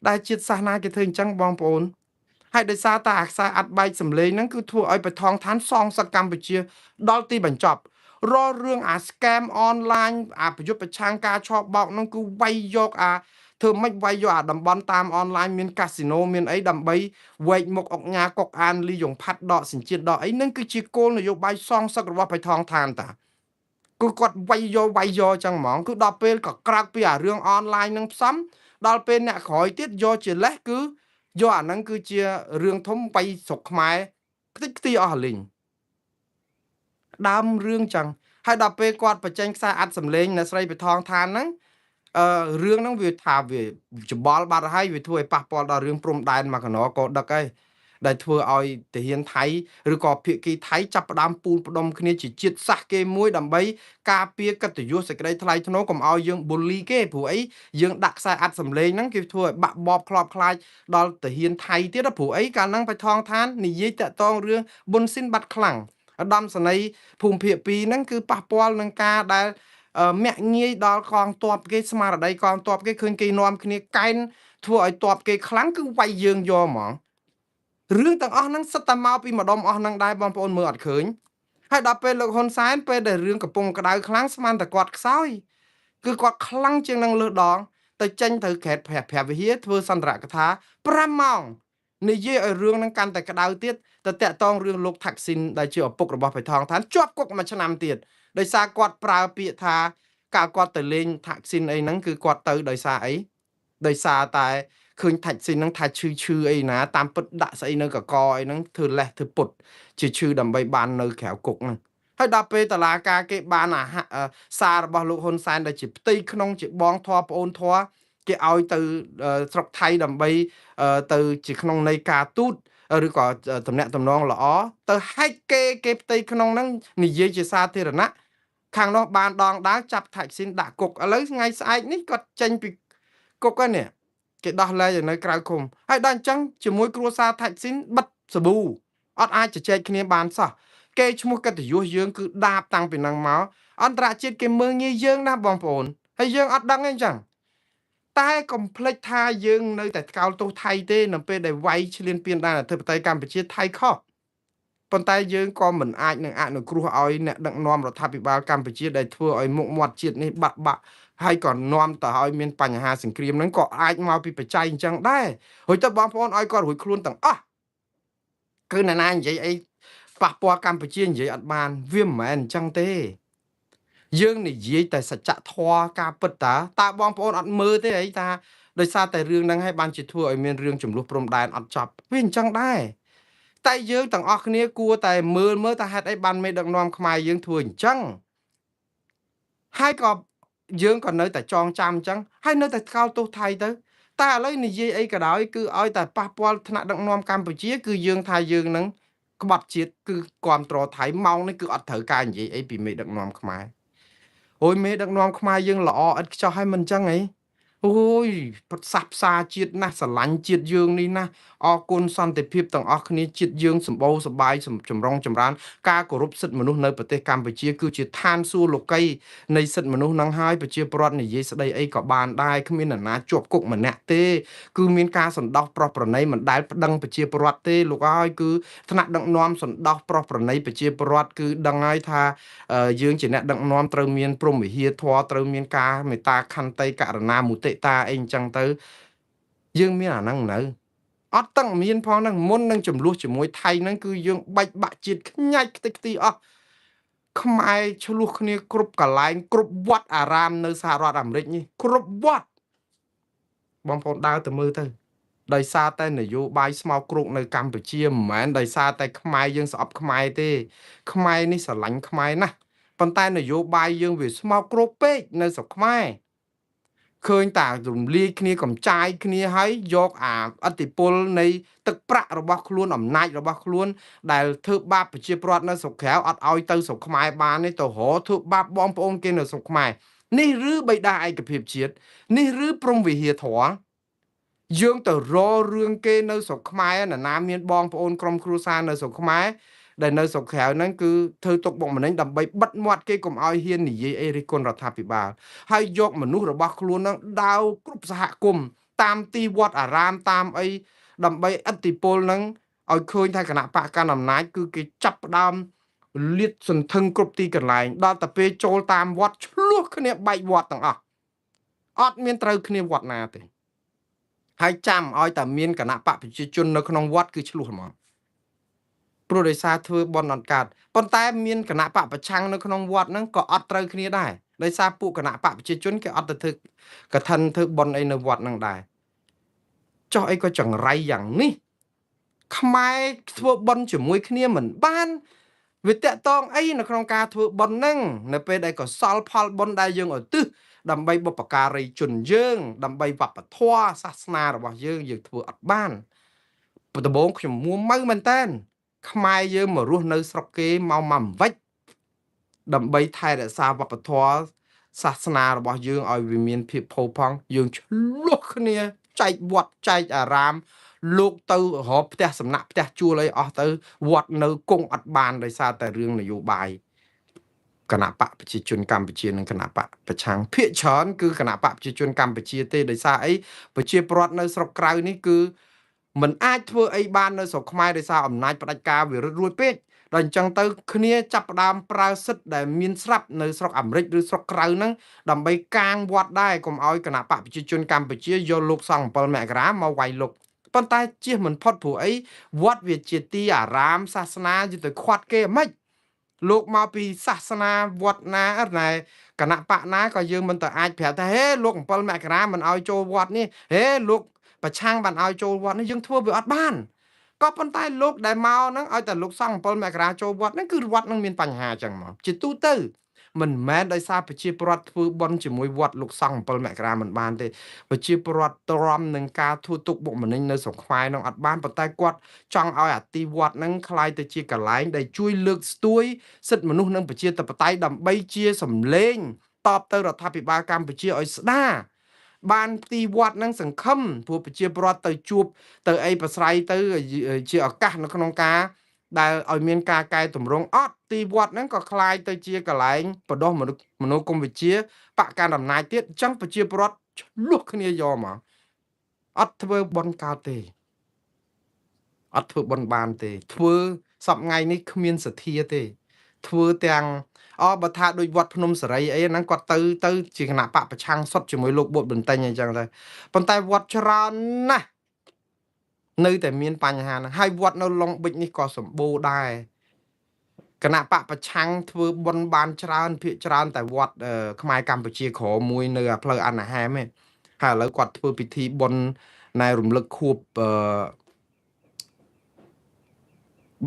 ដែលជាតិសាសនាគេធ្វើអញ្ចឹងបងប្អូនហើយដោយសារតែអាខ្សែអត្ថបែកសម្លេងហ្នឹងគឺធ្វើឲ្យបថងឋានសងសឹកកម្ពុជាដល់ទីបញ្ចប់រាល់រឿងអា scam អនឡាញអាប្រយុទ្ធប្រឆាំងការឆោបបោកហ្នឹងគឺវាយយកអាធ្វើម៉េចវាយយកអាតំបន់តាមអនឡាញមានកាស៊ីណូមានអីដើម្បីវែកមុខអុកញ៉ាកុកអានលីយ៉ុងផាត់ដកសញ្ជាតិដកអីហ្នឹងគឺជាគោលនយោបាយសងសឹករបស់បថងឋានតាគឺគាត់វាយយកចឹងហ្មងគឺដល់ពេលក៏ក្រើកពីអារឿងអនឡាញនឹងផ្សំដល់ពេលអ្នកក្រោយទៀតយកជាលេសគឺយកអាហ្នឹងគឺជារឿងធំវាយស្រុកខ្មែរខ្ទេចខ្ទីអស់លីងដើមរឿងចឹងហើយដល់ពេលគាត់បញ្ចេញខ្សែអត្ថសម្លេងអ្នកស្រីបថងឋានហ្នឹងរឿងហ្នឹងវាថាវាច្បល់បាត់ហើយវាធ្វើឲ្យប៉ះពាល់ដល់រឿងព្រំដែនមកកណកោដឹកហើយដែលធ្វើឲ្យទាហានថៃឬក៏ភាគីថៃចាប់ផ្ដើមពូនផ្ដុំគ្នាជាជាតិសាសន៍គេមួយដើម្បីការពារកិត្តិយសសេចក្តីថ្លៃថ្នូរកុំឲ្យយើងប៊ូលីគេព្រោះអីយើងដាក់ខ្សែអត្ថសម្លេងហ្នឹងគេធ្វើឲ្យបាក់បបខ្លោបខ្លាចដល់ទាហានថៃទៀតព្រោះអីកាលហ្នឹងបៃថងឋាននិយាយតាក់ទងរឿងប៊ុនស៊ីនបាត់ខ្លាំងឧត្តមសេនីយ៍ភូមិភាគ2ហ្នឹងគឺប៉ះពាល់នឹងការដែលមាក់ងាយដល់កងទ័ពគេស្មារតីកងទ័ពគេឃើញគេនាំគ្នាកែនធ្វើឲ្យទ័ពគេខ្លាំងគឺវាយយើងយកហ្មងរឿងទាំងអស់ហ្នឹងសិតតែមកពីម្ដុំអស់ហ្នឹងដែរបងប្អូនមើលអត់ឃើញហើយដល់ពេលលោកហ៊ុនសែនពេលដែលរឿងកំពុងក្តៅខ្លាំងស្មានតែគាត់ខ្សោយគឺគាត់ខ្លាំងជាងនឹងលើសដងទៅចេញទៅក្រែតព្រះវិហារធ្វើសន្ទរកថា5ម៉ោងនិយាយឲ្យរឿងហ្នឹងកាន់តែក្តៅទៀតទៅតាក់តងរឿងលោកថាក់ស៊ីនដែលជាឪពុករបស់បៃថងឋានជាប់គុកមួយឆ្នាំទៀតដោយសារគាត់ប្រើពាក្យថាកាលគាត់ទៅលេងថាក់ស៊ីនអីហ្នឹងគឺគាត់ទៅដោយសារអីដោយសារតែឃើញថាច់ស៊ីនហ្នឹងថាឈឺអីណាតាមពិតដាក់ស្អីនៅកកអីហ្នឹងធ្វើលេះធ្វើពុតជាឈឺដើម្បីបាននៅក្រៅគុកហ្នឹងហើយដល់ពេលតឡាការគេបានសាររបស់លោកហ៊ុនសែនដែលជាផ្ទៃក្នុងជាបងធွာប្អូនធွာគេឲ្យទៅស្រុកថៃដើម្បីទៅជាក្នុងនៃការទូតឬក៏តំណាក់តំណងល្អទៅហែកគេផ្ទៃក្នុងហ្នឹងនិយាយជាសាធារណៈខាងនោះបានដងដាវចាប់ថាច់ស៊ីនដាក់គុកឥឡូវថ្ងៃស្អែកនេះគាត់ចេញពីគុកហើយនេះគេដោះលែងនៅក្រៅឃុំហើយដល់អញ្ចឹងជាមួយគ្រួសារថាច់ស៊ីនបិទសាប៊ូអត់អាចជជែកគ្នាបានសោះគេឈ្មោះកិត្តិយសយើងគឺដាបតាំងពីនឹងមកអន្តរជាតិគេមើងងាយយើងណាបងប្អូនហើយយើងអត់ដឹងទេអញ្ចឹងតែកុំភ្លេចថាយើងនៅតែថ្កោលទោសថៃទេនៅពេលដែលវាយឈ្លានពានដែនអធិបតេយ្យកម្ពុជាថៃខុសប៉ុន្តែយើងក៏មិនអាចនឹងអនុគ្រោះឲ្យអ្នកដឹកនាំរដ្ឋាភិបាលកម្ពុជាដែលធ្វើឲ្យមុខមាត់ជាតិនេះបាក់ហើយក៏នាំទៅឲ្យមានបញ្ហាសង្គ្រាមហ្នឹងក៏អាចមកពីបច្ច័យអញ្ចឹងដែររួចទៅបងប្អូនឲ្យគាត់រួចខ្លួនទាំងអស់គឺអ្នកណានិយាយអីប៉ះពាល់កម្ពុជានិយាយអត់បានវាមិនមែនអញ្ចឹងទេយើងនិយាយតែសច្ចធម៌ការពិតតើបងប្អូនអត់មើលទេអីថាដោយសារតែរឿងហ្នឹងឲ្យបានជាធ្វើឲ្យមានរឿងចំនួនព្រំដែនអត់ចប់វាអញ្ចឹងដែរតែយើងទាំងអស់គ្នាគួរតែមើលថាហេតុអីបានមេដឹកនាំខ្មែរយើងធ្វើអញ្ចឹងហើយក៏យើងក៏នៅតែចងចាំអញ្ចឹងហើយនៅតែថ្កោលទោសថៃទៅតែឥឡូវនិយាយអីក៏ដោយគឺឲ្យតែប៉ះពាល់ថ្នាក់ដឹកនាំកម្ពុជាគឺយើងថាយើងនឹងក្បត់ជាតិគឺគ្រប់គ្រងថៃម៉ោងនេះគឺអត់ត្រូវការនិយាយអីពីមេដឹកនាំខ្មែរអូយមេដឹកនាំខ្មែរយើងល្អឥតខ្ចោះឲ្យមិនអញ្ចឹងអីអូយប្រសាសន៍ផ្សាជាតិណាស់ស្រឡាញ់ជាតិយើងនេះណាអរគុណសន្តិភាពទាំងអស់គ្នាជាតិយើងសម្បូរសប្បាយចម្រុងចម្រើនការគោរពសិទ្ធិមនុស្សនៅប្រទេសកម្ពុជាគឺជាឋានសួគ៌លោកីនៃសិទ្ធិមនុស្សនឹងហើយប្រជាពលរដ្ឋនិយាយស្ដីអីក៏បានដែរគ្មាននរណាជាប់គុកម្នាក់ទេគឺមានការសន្តោសប្រោះប្រណីមិនដែលប្តឹងប្រជាពលរដ្ឋទេលោកអើយគឺថ្នាក់ដឹកនាំសន្តោសប្រោះប្រណីប្រជាពលរដ្ឋគឺដឹងហើយថាយើងជាអ្នកដឹកនាំត្រូវមានព្រហ្មវិហារធម៌ត្រូវមានការមេត្តាខន្តីករុណាមុទិតាអីអញ្ចឹងទៅយើងមានអាហ្នឹងនៅអត់ទាំងមានផងហ្នឹងមុននឹងចំនួនជាមួយថៃហ្នឹងគឺយើងបាច់បាក់ជាតិខ្ញាច់ខ្ទេចខ្ទីអស់ខ្មែរឆ្លោះគ្នាគ្រប់កន្លែងគ្រប់វត្តអារាមនៅសហរដ្ឋអាមេរិកនេះគ្រប់វត្តបងប្អូនដើរទៅមើលទៅដោយសារតែនយោបាយស្មោកគ្រោកនៅកម្ពុជាមិនមែនដោយសារតែខ្មែរយើងស្អប់ខ្មែរទេខ្មែរនេះស្រឡាញ់ខ្មែរណាស់ប៉ុន្តែនយោបាយយើងវាស្មោកគ្រោកពេកនៅស្រុកខ្មែរ ឃើញតារំលាយគ្នាកំចាយគ្នាហើយយកអតិពលនៃទឹកប្រាក់របស់ខ្លួនអំណាចរបស់ខ្លួនដែលធ្វើបាបប្រជាពលរដ្ឋនៅស្រុកក្រៅអត់ឲ្យទៅស្រុកខ្មែរបានទេទៅរកធ្វើបាបបងប្អូនគេនៅស្រុកខ្មែរនេះឬបិតាឯកភាពជាតិនេះឬព្រំវិហារធម៌យើងទៅរករឿងគេនៅស្រុកខ្មែរណាមានបងប្អូនក្រុមគ្រួសារនៅស្រុកខ្មែរដែលនៅស្រុកក្រៅហ្នឹងគឺធ្វើទុកបុកម្នេញដើម្បីបិទមាត់គេកុំឲ្យហ៊ាននិយាយអីរិះគន់រដ្ឋាភិបាលហើយយកមនុស្សរបស់ខ្លួនហ្នឹងដាវគ្រប់សហគមន៍តាមទីវត្តអារាមតាមអីដើម្បីឥទ្ធិពលហ្នឹងឲ្យឃើញថាគណៈបកកណ្ដាលអំណាចគឺគេចាប់ផ្ដើមលាតសន្ធឹងគ្រប់ទីកន្លែងដល់តែពេលចូលតាមវត្តឆ្លោះគ្នាបែកវត្តទាំងអស់អត់មានត្រូវគ្នាវត្តណាទេហើយចាំឲ្យតែមានគណៈបកប្រជាជននៅក្នុងវត្តគឺឆ្លោះហ្មងព្រោះដោយសារធ្វើបន់អត់កើតប៉ុន្តែមានគណៈបកប្រឆាំងនៅក្នុងវត្តហ្នឹងក៏អត់ត្រូវគ្នាដែរដោយសារពួកគណៈបកប្រជាជនគេអត់ទៅធ្វើកឋិនធ្វើបន់អីនៅវត្តហ្នឹងដែរចុះអីក៏ចង្រៃយ៉ាងនេះខ្មែរធ្វើបន់ជាមួយគ្នាមិនបានវាតកតងអីនៅក្នុងការធ្វើបន់ហ្នឹងនៅពេលដែលកសលផលបន់ដែលយើងឧទ្ទិសដើម្បីបុព្វការីជនយើងដើម្បីវប្បធម៌សាសនារបស់យើងធ្វើអត់បានដំបូងខ្ញុំមួម៉ៅមែនតើខ្មែរយើងមករស់នៅស្រុកគេមកមិនវិចដើម្បីថែរក្សាវប្បធម៌សាសនារបស់យើងឲ្យវាមានភាពផូរផង់យើងឆ្លោះគ្នាចែកវត្តចែកអារាមលោកទៅរកផ្ទះសំណាក់ផ្ទះជួលអីអស់ទៅវត្តនៅគង់អត់បានដោយសារតែរឿងនយោបាយគណៈបកប្រជាជនកម្ពុជានិងគណៈបកប្រឆាំងភាគច្រើនគឺគណៈបកប្រជាជនកម្ពុជាទេដោយសារអីប្រជាពលរដ្ឋនៅស្រុកក្រៅនេះគឺមិនអាចធ្វើអីបាននៅស្រុកខ្មែរដោយសារអំណាចផ្ដាច់ការវារឹតរួចពេកដល់អញ្ចឹងទៅគ្នាចាប់ផ្ដើមប្រើសិទ្ធិដែលមានស្រាប់នៅស្រុកអាមេរិកឬស្រុកក្រៅហ្នឹងដើម្បីកាងវត្តដែរកុំឲ្យគណៈបកប្រជាជនកម្ពុជាយកលោកសង្ឃ7មករាមកវាយលុកប៉ុន្តែជៀសមិនផុតព្រោះអីវត្តវាជាទីអារាមសាសនាយទៅខាត់គេមិនលោកមកពីសាសនាវត្តណាណែគណៈបកណាក៏យើងមិនទៅអាចប្រាប់ថាហេលោក7មករាមិនឲ្យចូលវត្តនេះហេលោកប្រឆាំងបានឲ្យចូលវត្តនេះយើងធ្វើវាអត់បានក៏ប៉ុន្តែលោកដែលមកហ្នឹងឲ្យតែលោកសង្ឃ7មករាចូលវត្តហ្នឹងគឺវត្តហ្នឹងមានបញ្ហាចឹងមកជាទូទៅមិនមែនដោយសារប្រជាពលរដ្ឋធ្វើបន់ជាមួយវត្តលោកសង្ឃ7មករាមិនបានទេប្រជាពលរដ្ឋទ្រាំនឹងការធ្វើទុកបុកម្នេញនៅស្រុកខ្មែរហ្នឹងអត់បានប៉ុន្តែគាត់ចង់ឲ្យអាទីវត្តហ្នឹងคล้ายទៅជាកន្លែងដែលជួយលើកស្ទួយសិទ្ធិមនុស្សនិងប្រជាធិបតេយ្យដើម្បីជាសម្លេងតបទៅរដ្ឋាភិបាលកម្ពុជាឲ្យស្ដារបានទីវត្តហ្នឹងសង្ឃឹមព្រោះប្រជាពលរដ្ឋទៅជួបទៅអីប្រស្រ័យទៅជាឱកាសនៅក្នុងការដែលឲ្យមានការកែតម្រង់អត់ទីវត្តហ្នឹងក៏คล้ายទៅជាកន្លែងបដោះមនោគមវិជ្ជាបកកាន់អំណាចទៀតអញ្ចឹងប្រជាពលរដ្ឋឆ្លោះគ្នាយកមកអត់ធ្វើបន់កើតទេអត់ធ្វើបន់បានទេធ្វើសប្ថ្ងៃនេះគ្មានសទ្ធាទេធ្វើទាំងបើថាដូចវត្តភ្នំសេរីអីហ្នឹងគាត់ទៅជាគណៈបកប្រឆាំងសុតជាមួយលោកបុតបន្ទិញអញ្ចឹងទៅប៉ុន្តែវត្តច្រើនណាស់នៅតែមានបញ្ហាហ្នឹងហើយវត្តនៅឡុងប៊ិចនេះក៏សម្បូរដែរគណៈបកប្រឆាំងធ្វើបុណ្យបានច្រើនភាគច្រើនតែវត្តខ្មែរកម្ពុជាក្រមួយនៅផ្លូវអណ្ណាហែមឯងហើយឥឡូវគាត់ធ្វើពិធីបុណ្យណែរំលឹកខួប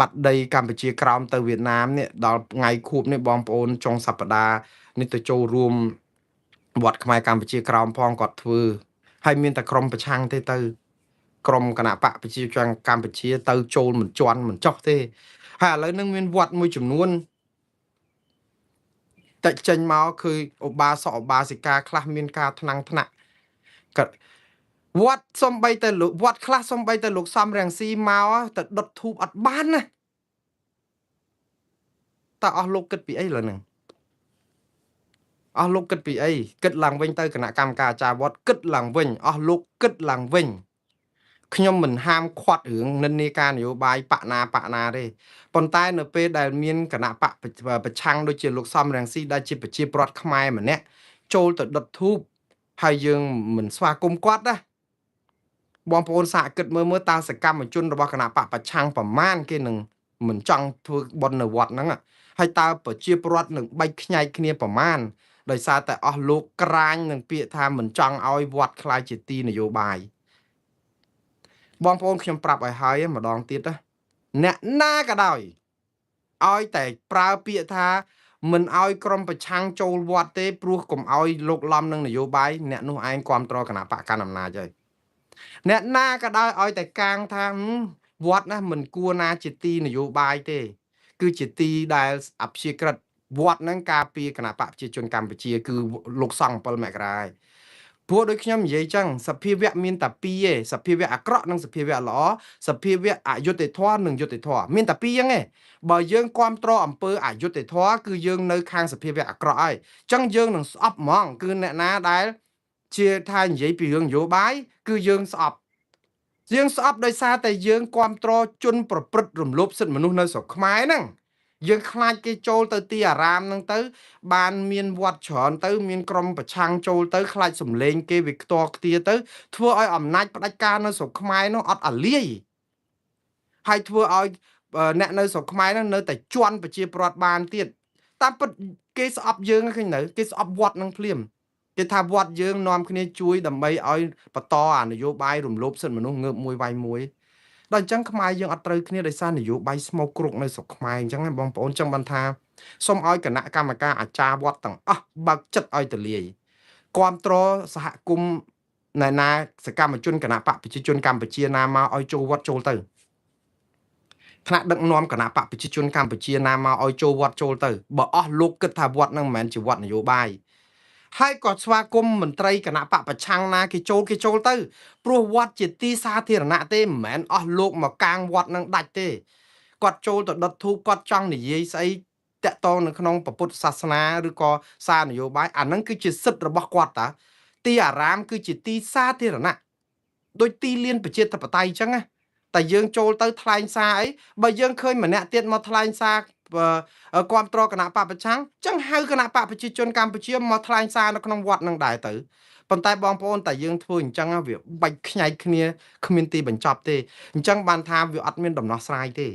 បាត់ដីកម្ពុជាក្រោមទៅវៀតណាមនេះដល់ថ្ងៃខួបនេះបងប្អូនចុងសប្តាហ៍នេះទៅចូលរួមវត្តខ្មែរកម្ពុជាក្រោមផងគាត់ធ្វើហើយមានតែក្រុមប្រឆាំងទេទៅក្រុមគណៈបកប្រជាជនកម្ពុជាទៅចូលមិនជន់មិនចោះទេហើយឥឡូវនឹងមានវត្តមួយចំនួនតែចេញមកគឺឧបាសកឧបាសិកាខ្លះមានការថ្នាំងថ្នាក់ក៏វត្តសំបីតែលោកវត្តខ្លះសំបីតែលោកសំរាំងស៊ីមកទៅដុតធូបអត់បានណាតើអស់លោកគិតពីអីលើហ្នឹងអស់លោកគិតពីអីគិតឡើងវិញទៅគណៈកម្មការអាចារ្យវត្តគិតឡើងវិញអស់លោកគិតឡើងវិញខ្ញុំមិនហាមឃាត់រឿងនិន្នាការនយោបាយបកណាទេប៉ុន្តែនៅពេលដែលមានគណៈបកប្រឆាំងដូចជាលោកសំរងស៊ីដែលជាប្រជាប្រដ្ឋខ្មែរម្នាក់ចូលទៅដុតធូបហើយយើងមិនស្វាគមន៍គាត់ណាបងប្អូនសាកគិតមើលតើសកម្មជនរបស់គណៈបកប្រឆាំងប្រមាណគេនឹងមិនចង់ធ្វើបុណ្យនៅវត្តហ្នឹងហើយតើប្រជាប្រដ្ឋនឹងបែកខ្ញែកគ្នាប្រមាណដោយសារតែអស់លោកក្រាញនឹងពាក្យថាមិនចង់ឲ្យវត្តខ្លាយជាទីនយោបាយបងប្អូនខ្ញុំប្រាប់ឲ្យហើយម្ដងទៀតណាអ្នកណាក៏ដោយឲ្យតែប្រើពាក្យថា មិនឲ្យក្រុមប្រឆាំងចូលវត្តទេព្រោះកុំឲ្យលោកលំនឹងនយោបាយអ្នកនោះឯងគ្រប់គ្រងគណៈបកកណ្ដាលអំណាចហើយអ្នកណាក៏ដោយឲ្យតែកាងថាវត្តណាមិនគួរណាជាទីនយោបាយទេគឺជាទីដែលអព្យាក្រឹតវត្តហ្នឹងការពារគណៈបកប្រជាជនកម្ពុជាគឺលោកសង្ឃ7មករាព្រោះដូចខ្ញុំនិយាយចឹងសភាវៈមានតែពីរឯងសភាវៈអាក្រក់និងសភាវៈល្អសភាវៈអយុត្តិធម៌និងយុត្តិធម៌មានតែពីរហ្នឹងឯងបើយើងគ្រប់គ្រងអំពើអយុត្តិធម៌គឺយើងនៅខាងសភាវៈអាក្រក់ហើយចឹងយើងនឹងស្អប់ហ្មងគឺអ្នកណាដែលជាថានិយាយពីរឿងនយោបាយគឺយើងស្អប់ដោយសារតែយើងគ្រប់គ្រងជនប្រព្រឹត្តរំលោភសិទ្ធិមនុស្សនៅស្រុកខ្មែរហ្នឹងយើងខ្លាចគេចូលទៅទីអារាមហ្នឹងទៅបានមានវត្តច្រើនទៅមានក្រុមប្រឆាំងចូលទៅខ្លាចសម្លេងគេវាខ្ទាល់ខ្ទាទៅធ្វើឲ្យអំណាចផ្ដាច់ការនៅស្រុកខ្មែរនោះអត់អាលាយហើយធ្វើឲ្យអ្នកនៅស្រុកខ្មែរនោះនៅតែជន់ប្រជាប្រដ្ឋបានទៀតតាមពិតគេស្អប់យើងឃើញនៅគេស្អប់វត្តនឹងភ្លាមគេថាវត្តយើងនាំគ្នាជួយដើម្បីឲ្យបន្តអានយោបាយរំលោភសិទ្ធិមនុស្សងើបមួយវាយមួយដល់អញ្ចឹងខ្មែរយើងអត់ត្រូវគ្នាដោយសារនយោបាយស្មោកគ្រោកនៅស្រុកខ្មែរអញ្ចឹងបងប្អូនចឹងបានថាសូមឲ្យគណៈកម្មការអាចារ្យវត្តទាំងអស់បើកចិត្តឲ្យទលាយគ្រប់គ្រងសហគមន៍ណែណាសកម្មជនគណៈបកប្រជាជនកម្ពុជាណាមកឲ្យចូលវត្តចូលទៅថ្នាក់ដឹកនាំគណៈបកប្រជាជនកម្ពុជាណាមកឲ្យចូលវត្តចូលទៅបើអស់លោកគិតថាវត្តនឹងមិនមែនជាវត្តនយោបាយហើយក៏ស្វាគមន៍មន្ត្រីគណៈបកប្រឆាំងណាគេចូលទៅព្រោះវត្តជាទីសាធារណៈទេមិនមែនអស់លោកមកកាងវត្តនឹងដាច់ទេគាត់ចូលទៅដុតធូបគាត់ចង់និយាយស្អីតាក់ទងនៅក្នុងពុទ្ធសាសនាឬក៏សារនយោបាយអាហ្នឹងគឺជាសិទ្ធិរបស់គាត់តាទីអារាមគឺជាទីសាធារណៈដូចទីលានប្រជាធិបតេយ្យអញ្ចឹងណាតែយើងចូលទៅថ្លែងសារអីបើយើងឃើញម្នាក់ទៀតមកថ្លែងសារគ្រប់គ្រងគណៈបកប្រឆាំងចឹងហៅគណៈបកប្រជាជនកម្ពុជាមកថ្លែងសារនៅក្នុងវត្តនឹងដែរទៅប៉ុន្តែបងប្អូនតែយើងធ្វើអញ្ចឹងវាបាច់ខ្ញាច់គ្នាគ្មានទីបញ្ចប់ទេអញ្ចឹងបានថាវាអត់មានដំណោះស្រាយទេ